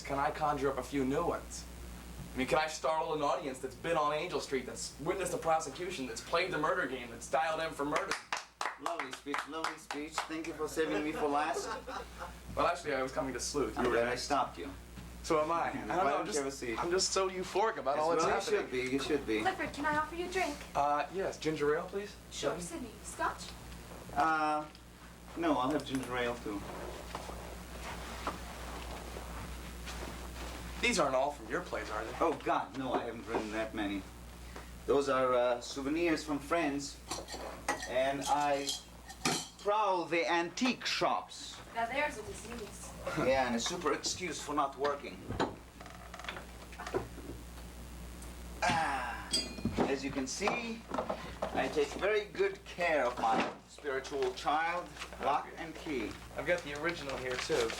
can I conjure up a few new ones? I mean, can I startle an audience that's been on Angel Street, that's witnessed a prosecution, that's played the murder game, that's dialed in for murder? Lovely speech, lovely speech. Thank you for saving me for last. Well, actually, I was coming to Sleuth. I'm glad I stopped you. So am I. I don't know, I'm just so euphoric about all that's happening. You should be, you should be. Clifford, can I offer you a drink? Yes, ginger ale, please. Sure, Sydney. Scotch? No, I'll have ginger ale too. These aren't all from your place, are they? Oh, God, no, I haven't written that many. Those are souvenirs from friends, and I prowl the antique shops. Now there's a disease. Yeah, and a super excuse for not working. As you can see, I take very good care of my spiritual child, lock and key. I've got the original here, too.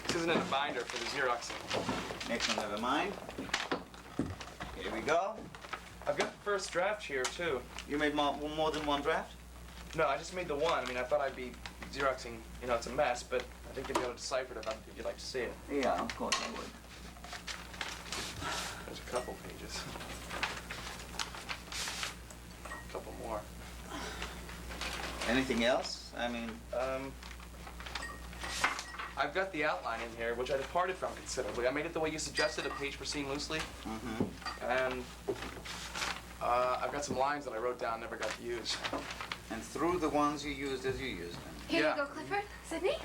This isn't in a binder for the Xeroxing. Next one, never mind. Here we go. I've got the first draft here, too. You made more than one draft? No, I just made the one. I mean, I thought I'd be Xeroxing, you know, it's a mess, but I think you'd be able to decipher it if you'd like to see it. Yeah, of course I would. There's a couple pages. A couple more. Anything else? I mean... I've got the outline in here, which I departed from considerably. I made it the way you suggested, a page per scene loosely. Mm-hmm. And I've got some lines that I wrote down, never got to use. And through the ones you used as you used them. Here you go, Clifford. Sydney?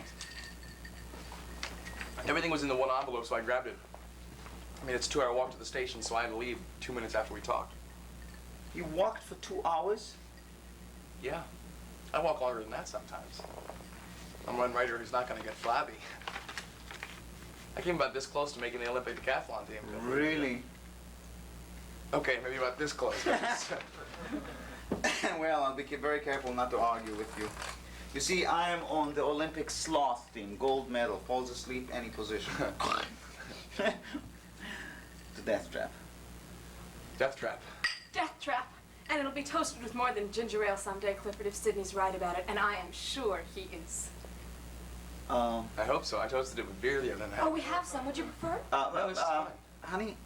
Everything was in the one envelope, so I grabbed it. I mean, it's a 2-hour walk to the station, so I had to leave 2 minutes after we talked. You walked for 2 hours? Yeah. I walk longer than that sometimes. I'm one writer who's not going to get flabby. I came about this close to making the Olympic decathlon team. Really? Okay, maybe about this close. Well, I'll be very careful not to argue with you. You see, I am on the Olympic sloth team, gold medal, falls asleep any position. The death trap. Death trap. Death trap. And it'll be toasted with more than ginger ale someday, Clifford, if Sydney's right about it, and I am sure he is. I hope so. I toasted it with beer the other night. Oh, we have some. Would you prefer? No, this is fine. Honey,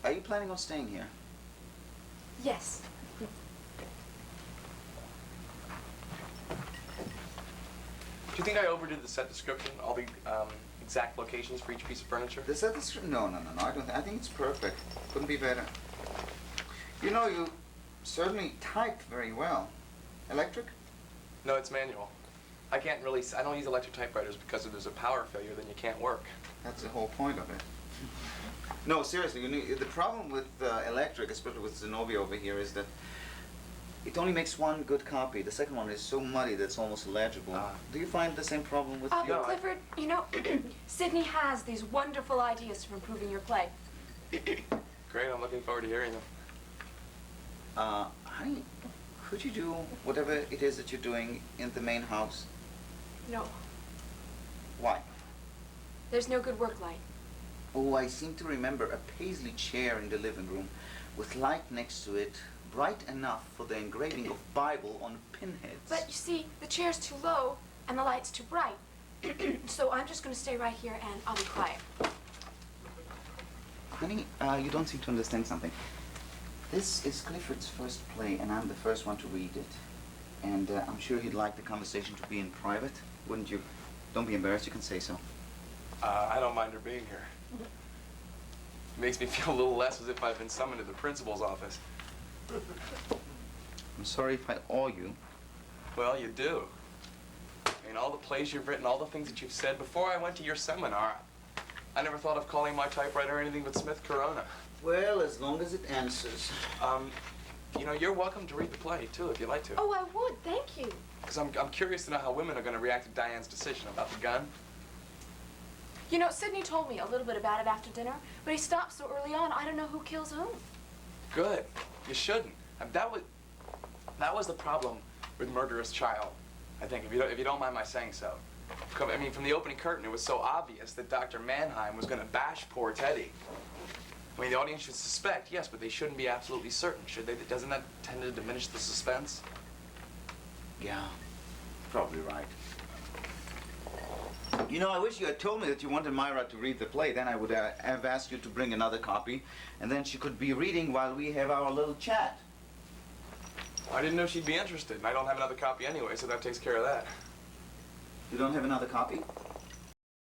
are you planning on staying here? Yes. Do you think I overdid the set description, all the exact locations for each piece of furniture? The set description? No, I don't. I think it's perfect. Couldn't be better. You know, you certainly typed very well. Electric? No, it's manual. I don't use electric typewriters because if there's a power failure, then you can't work. That's the whole point of it. No, seriously, the problem with electric, especially with Zenobia over here, is that it only makes one good copy. The second one is so muddy that it's almost illegible. Do you find the same problem with but Clifford, you know, Sydney has these wonderful ideas for improving your play. Great, I'm looking forward to hearing them. Honey, could you do whatever it is that you're doing in the main house? No. Why? There's no good work light. Oh, I seem to remember a paisley chair in the living room with light next to it, bright enough for the engraving of Bible on pinheads. But you see, the chair's too low and the light's too bright. So I'm just going to stay right here and I'll be quiet. Honey, you don't seem to understand something. This is Clifford's first play, and I'm the first one to read it. And I'm sure he'd like the conversation to be in private, wouldn't you? Don't be embarrassed, you can say so. I don't mind her being here. It makes me feel a little less as if I've been summoned to the principal's office. I'm sorry if I awe you. Well, you do. I mean, all the plays you've written, all the things that you've said. Before I went to your seminar, I never thought of calling my typewriter anything but Smith Corona. Well, as long as it answers. You know, you're welcome to read the play, too, if you'd like to. Oh, I would. Thank you. Because I'm curious to know how women are going to react to Diane's decision about the gun. You know, Sydney told me a little bit about it after dinner, but he stopped so early on, I don't know who kills whom. Good. You shouldn't. That was the problem with Murderous Child, I think, if you don't mind my saying so. I mean, from the opening curtain, it was so obvious that Dr. Mannheim was going to bash poor Teddy. I mean, the audience should suspect, yes, but they shouldn't be absolutely certain, should they? Doesn't that tend to diminish the suspense? Yeah, probably right. You know, I wish you had told me that you wanted Myra to read the play. Then I would have asked you to bring another copy, and then she could be reading while we have our little chat. I didn't know she'd be interested, and I don't have another copy anyway, so that takes care of that. You don't have another copy?